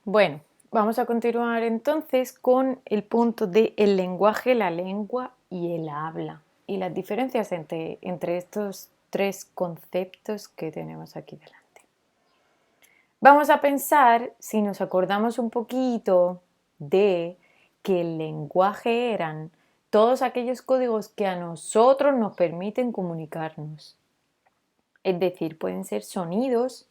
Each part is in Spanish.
Bueno, vamos a continuar entonces con el punto de el lenguaje, la lengua y el habla y las diferencias entre estos tres conceptos que tenemos aquí delante. Vamos a pensar, si nos acordamos un poquito de que el lenguaje eran todos aquellos códigos que a nosotros nos permiten comunicarnos. Es decir, pueden ser sonidos.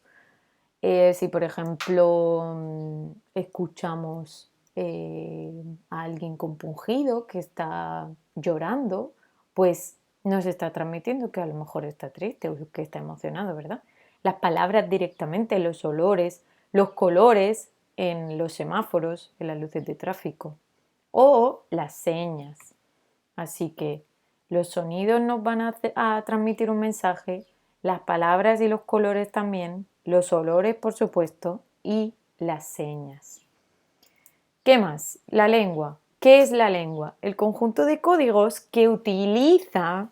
Si por ejemplo escuchamos a alguien compungido que está llorando, pues nos está transmitiendo que a lo mejor está triste o que está emocionado, ¿verdad? Las palabras directamente, los olores, los colores en los semáforos, en las luces de tráfico o las señas. Así que los sonidos nos van a transmitir un mensaje, las palabras y los colores también, los olores por supuesto y las señas. ¿Qué más? La lengua. ¿Qué es la lengua? El conjunto de códigos que utiliza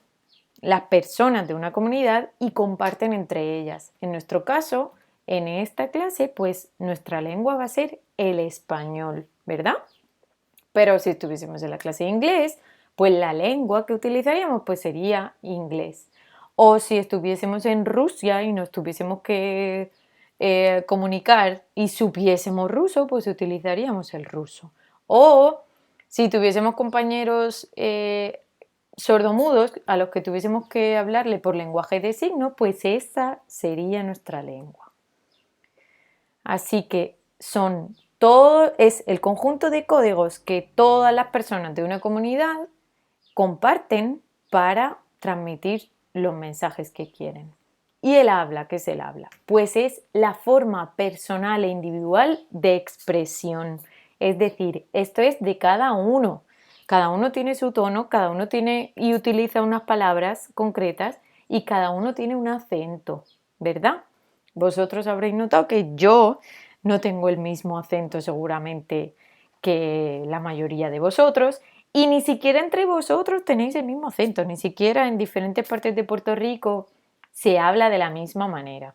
las personas de una comunidad y comparten entre ellas. En nuestro caso, en esta clase, pues nuestra lengua va a ser el español, ¿verdad? Pero si estuviésemos en la clase de inglés, pues la lengua que utilizaríamos pues sería inglés. O si estuviésemos en Rusia y nos tuviésemos que comunicar y supiésemos ruso, pues utilizaríamos el ruso. O si tuviésemos compañeros sordomudos a los que tuviésemos que hablarle por lenguaje de signos, pues esa sería nuestra lengua. Así que es el conjunto de códigos que todas las personas de una comunidad comparten para transmitir los mensajes que quieren. ¿Y el habla? ¿Qué es el habla? Pues es la forma personal e individual de expresión. Es decir, esto es de cada uno. Cada uno tiene su tono, cada uno tiene y utiliza unas palabras concretas y cada uno tiene un acento, ¿verdad? Vosotros habréis notado que yo no tengo el mismo acento seguramente que la mayoría de vosotros y ni siquiera entre vosotros tenéis el mismo acento, ni siquiera en diferentes partes de Puerto Rico se habla de la misma manera,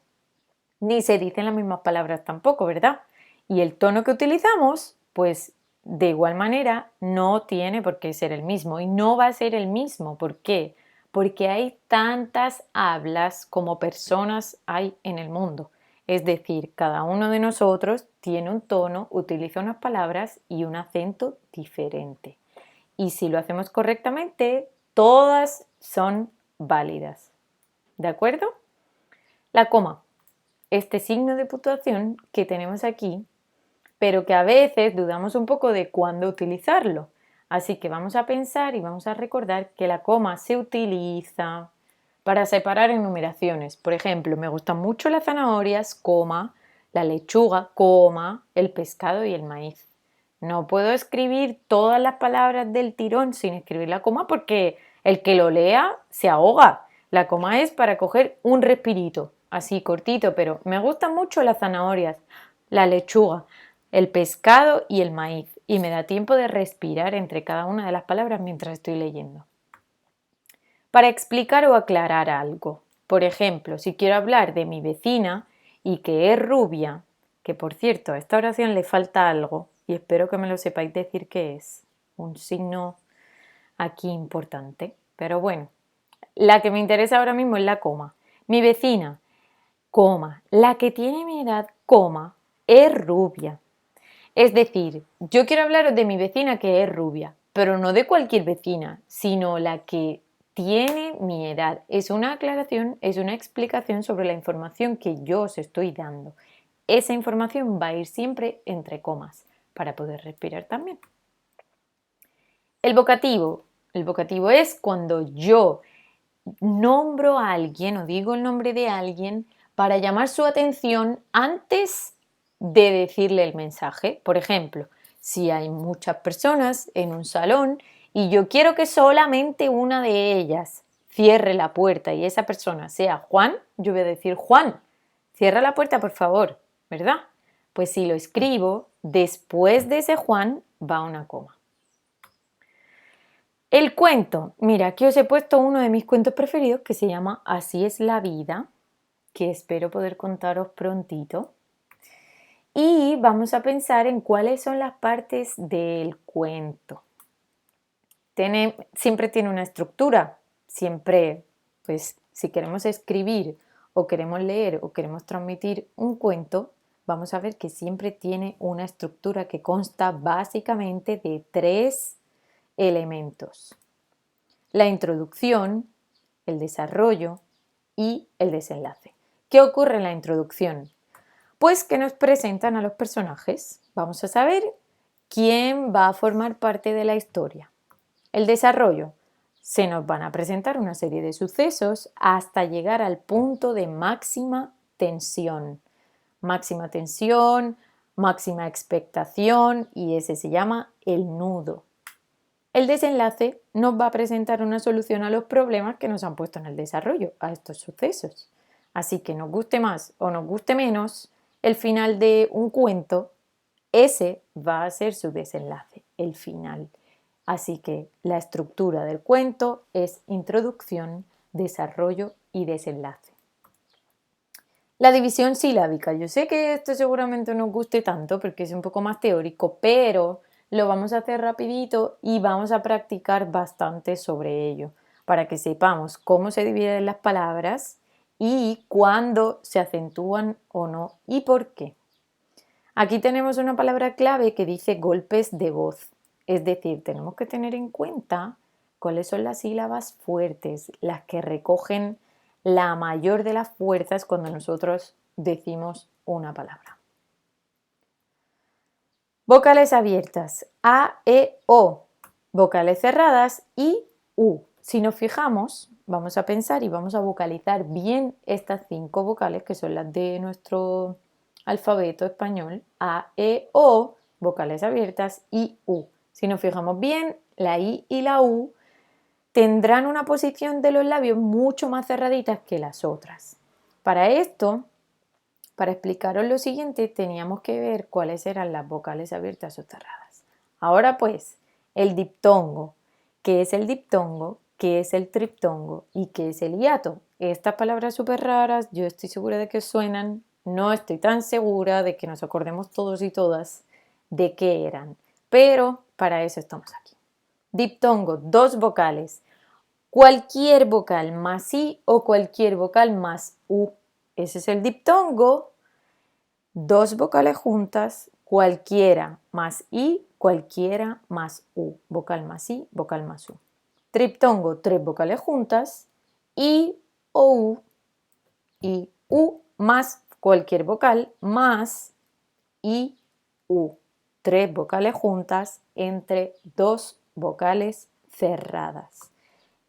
ni se dicen las mismas palabras tampoco, ¿verdad? Y el tono que utilizamos, pues de igual manera no tiene por qué ser el mismo y no va a ser el mismo. ¿Por qué? Porque hay tantas hablas como personas hay en el mundo. Es decir, cada uno de nosotros tiene un tono, utiliza unas palabras y un acento diferente. Y si lo hacemos correctamente, todas son válidas. ¿De acuerdo? La coma, este signo de puntuación que tenemos aquí, pero que a veces dudamos un poco de cuándo utilizarlo. Así que vamos a pensar y vamos a recordar que la coma se utiliza para separar enumeraciones. Por ejemplo, me gustan mucho las zanahorias, coma, la lechuga, coma, el pescado y el maíz. No puedo escribir todas las palabras del tirón sin escribir la coma porque el que lo lea se ahoga. La coma es para coger un respirito, así cortito, pero me gustan mucho las zanahorias, la lechuga, el pescado y el maíz, y me da tiempo de respirar entre cada una de las palabras mientras estoy leyendo. Para explicar o aclarar algo, por ejemplo, si quiero hablar de mi vecina y que es rubia, que por cierto a esta oración le falta algo y espero que me lo sepáis decir qué es, un signo aquí importante, pero bueno, la que me interesa ahora mismo es la coma. Mi vecina, coma, la que tiene mi edad, coma, es rubia. Es decir, yo quiero hablaros de mi vecina que es rubia, pero no de cualquier vecina, sino la que tiene mi edad. Es una aclaración, es una explicación sobre la información que yo os estoy dando. Esa información va a ir siempre entre comas para poder respirar también. El vocativo. El vocativo es cuando yo nombro a alguien o digo el nombre de alguien para llamar su atención antes de decirle el mensaje. Por ejemplo, si hay muchas personas en un salón y yo quiero que solamente una de ellas cierre la puerta y esa persona sea Juan, yo voy a decir Juan, cierra la puerta por favor, ¿verdad? Pues si lo escribo, después de ese Juan va una coma. El cuento, mira, aquí os he puesto uno de mis cuentos preferidos que se llama Así es la vida, que espero poder contaros prontito. Y vamos a pensar en cuáles son las partes del cuento. Siempre tiene una estructura, siempre, pues si queremos escribir o queremos leer o queremos transmitir un cuento, vamos a ver que siempre tiene una estructura que consta básicamente de 3 elementos: la introducción, el desarrollo y el desenlace. ¿Qué ocurre en la introducción? Pues que nos presentan a los personajes. Vamos a saber quién va a formar parte de la historia. El desarrollo. Se nos van a presentar una serie de sucesos hasta llegar al punto de máxima tensión. Máxima tensión, máxima expectación, y ese se llama el nudo. El desenlace nos va a presentar una solución a los problemas que nos han puesto en el desarrollo, a estos sucesos. Así que nos guste más o nos guste menos, el final de un cuento, ese va a ser su desenlace, el final. Así que la estructura del cuento es introducción, desarrollo y desenlace. La división silábica. Yo sé que esto seguramente no os guste tanto porque es un poco más teórico, pero lo vamos a hacer rapidito y vamos a practicar bastante sobre ello para que sepamos cómo se dividen las palabras y cuándo se acentúan o no y por qué. Aquí tenemos una palabra clave que dice golpes de voz. Es decir, tenemos que tener en cuenta cuáles son las sílabas fuertes, las que recogen la mayor de las fuerzas cuando nosotros decimos una palabra. Vocales abiertas: A, E, O. Vocales cerradas: I, U. Si nos fijamos, vamos a pensar y vamos a vocalizar bien estas 5 vocales que son las de nuestro alfabeto español: A, E, O, vocales abiertas, I, U. Si nos fijamos bien, la I y la U tendrán una posición de los labios mucho más cerraditas que las otras. Para esto, para explicaros lo siguiente, teníamos que ver cuáles eran las vocales abiertas o cerradas. Ahora pues, el diptongo. ¿Qué es el diptongo? ¿Qué es el triptongo? ¿Y qué es el hiato? Estas palabras súper raras, yo estoy segura de que os suenan, no estoy tan segura de que nos acordemos todos y todas de qué eran, pero para eso estamos aquí. Diptongo: 2 vocales. Cualquier vocal más I o cualquier vocal más U. Ese es el diptongo. 2 vocales juntas, cualquiera más I, cualquiera más U. Vocal más I, vocal más U. Triptongo: 3 vocales juntas, I o U, I, U más cualquier vocal más I, U. 3 vocales juntas entre 2 vocales cerradas.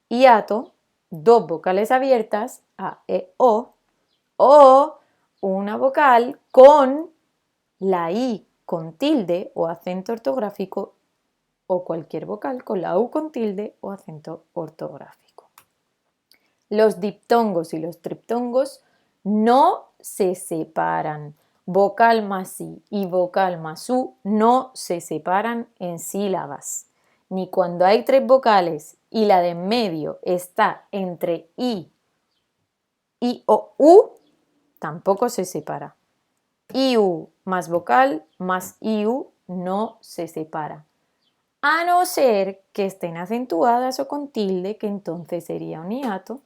Hiato: 2 vocales abiertas, A, E, o una vocal con la I con tilde o acento ortográfico o cualquier vocal con la U con tilde o acento ortográfico. Los diptongos y los triptongos no se separan. Vocal más I y vocal más U no se separan en sílabas. Ni cuando hay 3 vocales y la de en medio está entre I o U, tampoco se separa. IU más vocal más IU no se separa. A no ser que estén acentuadas o con tilde, que entonces sería un hiato,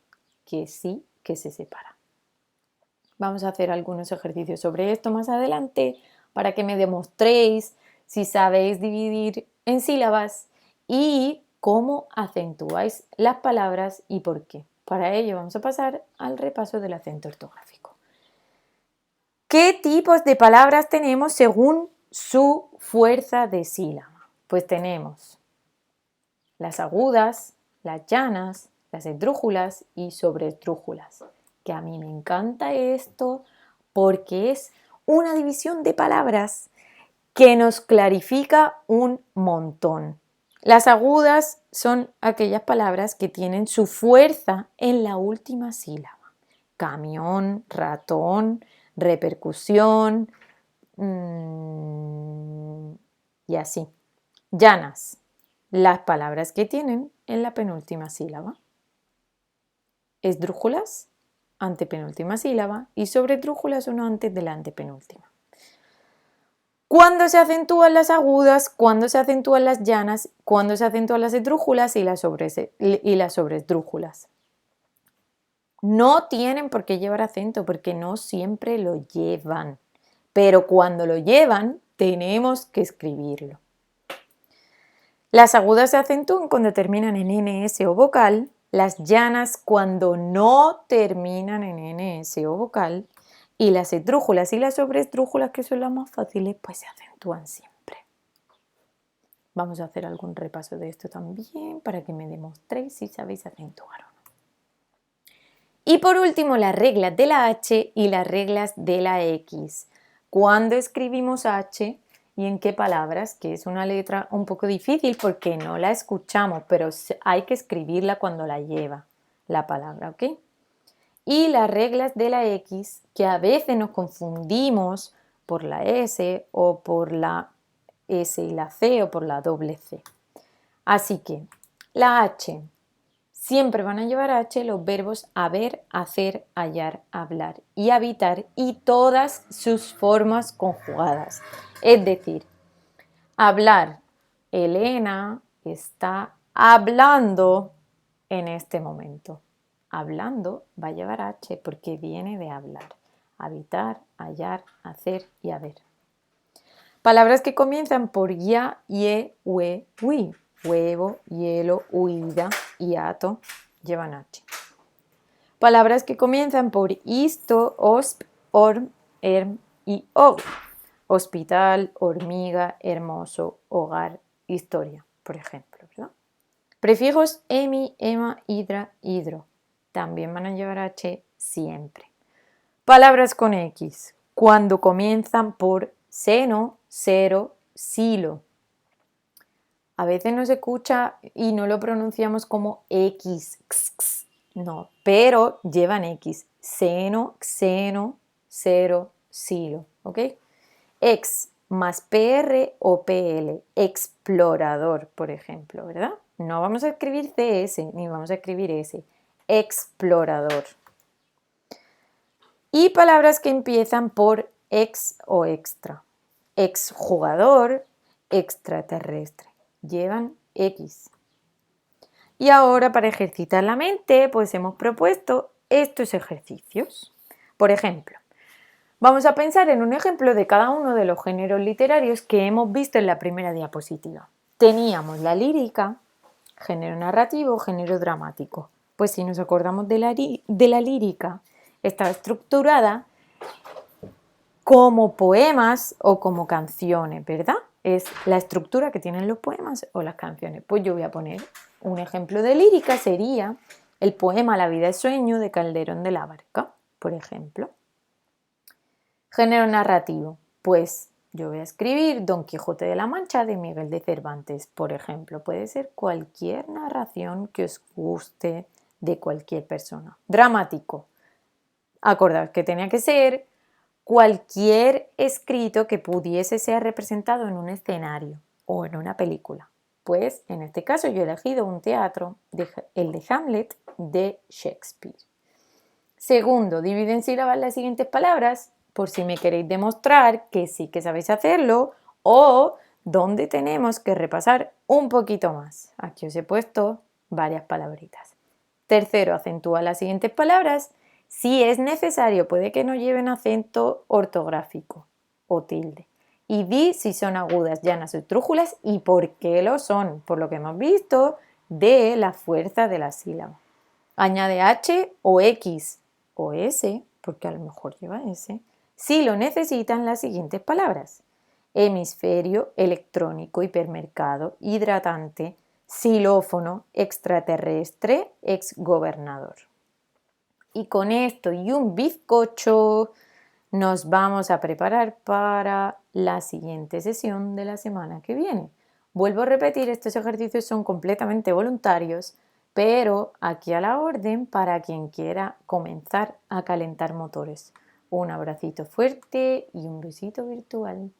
que sí que se separa. Vamos a hacer algunos ejercicios sobre esto más adelante para que me demostréis si sabéis dividir en sílabas y cómo acentuáis las palabras y por qué. Para ello vamos a pasar al repaso del acento ortográfico. ¿Qué tipos de palabras tenemos según su fuerza de sílaba? Pues tenemos las agudas, las llanas, las esdrújulas y sobreesdrújulas. Que a mí me encanta esto porque es una división de palabras que nos clarifica un montón. Las agudas son aquellas palabras que tienen su fuerza en la última sílaba. Camión, ratón, repercusión y así. Llanas, las palabras que tienen en la penúltima sílaba. Esdrújulas, antepenúltima sílaba, y sobredrújulas uno antes de la antepenúltima. ¿Cuándo se acentúan las agudas? ¿Cuándo se acentúan las llanas? ¿Cuándo se acentúan las esdrújulas y las sobresdrújulas? No tienen por qué llevar acento porque no siempre lo llevan, pero cuando lo llevan tenemos que escribirlo. Las agudas se acentúan cuando terminan en NS o vocal, las llanas cuando no terminan en NS o vocal, y las esdrújulas y las sobresdrújulas, que son las más fáciles, pues se acentúan siempre. Vamos a hacer algún repaso de esto también para que me demostréis si sabéis acentuar o no. Y por último, las reglas de la H y las reglas de la X. ¿Cuándo escribimos H y en qué palabras? Que es una letra un poco difícil porque no la escuchamos, pero hay que escribirla cuando la lleva la palabra, ¿ok? Y las reglas de la X, que a veces nos confundimos por la S o por la S y la C o por la doble C. Así que la H, siempre van a llevar H los verbos haber, hacer, hallar, hablar y habitar y todas sus formas conjugadas. Es decir, hablar, Elena está hablando en este momento. Hablando va a llevar H porque viene de hablar. Habitar, hallar, hacer y haber. Palabras que comienzan por ya, ye, hue, hui. Huevo, hielo, huida, hiato, llevan H. Palabras que comienzan por isto, osp, orm, erm y og. Hospital, hormiga, hermoso, hogar, historia, por ejemplo, ¿verdad? Prefijos emi, ema, hidra, hidro. También van a llevar H siempre. Palabras con X. Cuando comienzan por seno, cero, silo. A veces no se escucha y no lo pronunciamos como X. No, pero llevan X. Seno, xeno, cero, silo. ¿Ok? Ex más PR o PL. Explorador, por ejemplo, ¿verdad? No vamos a escribir CS ni vamos a escribir S. Explorador. Y palabras que empiezan por ex o extra. Exjugador, extraterrestre. Llevan X. Y ahora para ejercitar la mente, pues hemos propuesto estos ejercicios. Por ejemplo, vamos a pensar en un ejemplo de cada uno de los géneros literarios que hemos visto en la primera diapositiva. Teníamos la lírica, género narrativo, género dramático. Pues si nos acordamos de la lírica, está estructurada como poemas o como canciones, ¿verdad? Es la estructura que tienen los poemas o las canciones. Pues yo voy a poner un ejemplo de lírica, sería el poema La vida es sueño de Calderón de la Barca, por ejemplo. Género narrativo, pues yo voy a escribir Don Quijote de la Mancha de Miguel de Cervantes, por ejemplo. Puede ser cualquier narración que os guste de cualquier persona. Dramático, acordad que tenía que ser cualquier escrito que pudiese ser representado en un escenario o en una película. Pues en este caso yo he elegido un teatro, el de Hamlet de Shakespeare. Segundo, divide en sílabas las siguientes palabras por si me queréis demostrar que sí que sabéis hacerlo o donde tenemos que repasar un poquito más. Aquí os he puesto varias palabritas. Tercero, acentúa las siguientes palabras. Si es necesario, puede que no lleven acento ortográfico o tilde. Y di si son agudas, llanas o esdrújulas y por qué lo son, por lo que hemos visto de la fuerza de la sílaba. Añade H o X o S, porque a lo mejor lleva S, si lo necesitan las siguientes palabras. Hemisferio, electrónico, hipermercado, hidratante, xilófono, extraterrestre, exgobernador. Y con esto y un bizcocho nos vamos a preparar para la siguiente sesión de la semana que viene. Vuelvo a repetir, estos ejercicios son completamente voluntarios, pero aquí a la orden para quien quiera comenzar a calentar motores. Un abracito fuerte y un besito virtual.